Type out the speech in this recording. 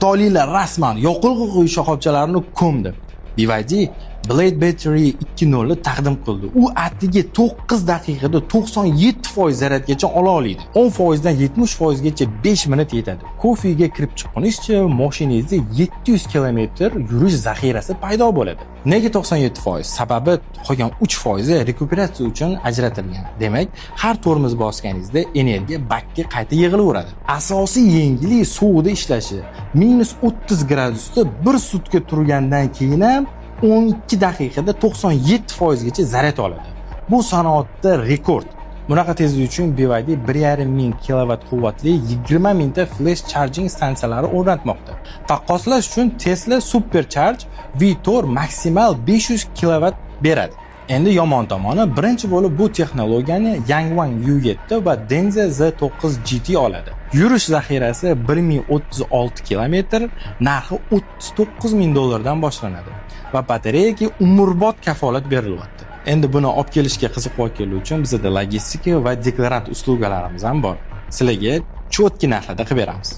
Xitoyliklar rasman yoqilg'i quyish shoxobchalarini ko'mdi. BYD Blade Battery 2.0 ni taqdim qildi. U atigi 9 daqiqada 97% zaryadgacha ola oladi. 10% dan 70% gacha 5 minut yetadi. Kofega kirib chiqqunizcha mashinangizda 700 km yurish zaxirasi paydo bo'ladi. Nega 97%? Sababi qolgan 3% rekuperatsiya uchun ajratilgan. Demak, har tormoz bosganingizda energiya bakka qayta yig'ilaveradi. Asosiy yengillik suvda ishlashi. -30 gradusda 1 sutka turgandan keyin ham 12 daqiqada 97% gacha zaryad oladi. Bu sanoatda rekord. Bunaqa tezlik uchun BYD 1.5 kW quvvatli 20 mingta flash charging stansiyalari o'rnatmoqda. Taqqoslash uchun Tesla Supercharge V4 maksimal 500 kW beradi. Endi yomon tomoni, birinchi bo'lib bu texnologiyani Yangwang U7 va Denza Z9 GT oladi. Yurish zaxirasi 1036 km, narxi $39,000 dan boshlanadi va batareyaga umrbod kafolat berilyapti. Endi buni olib kelishga qiziqayotganlar uchun bizda logistika va deklarant uslugalarimiz ham bor. Sizlarga chotki narxlarda qilib beramiz.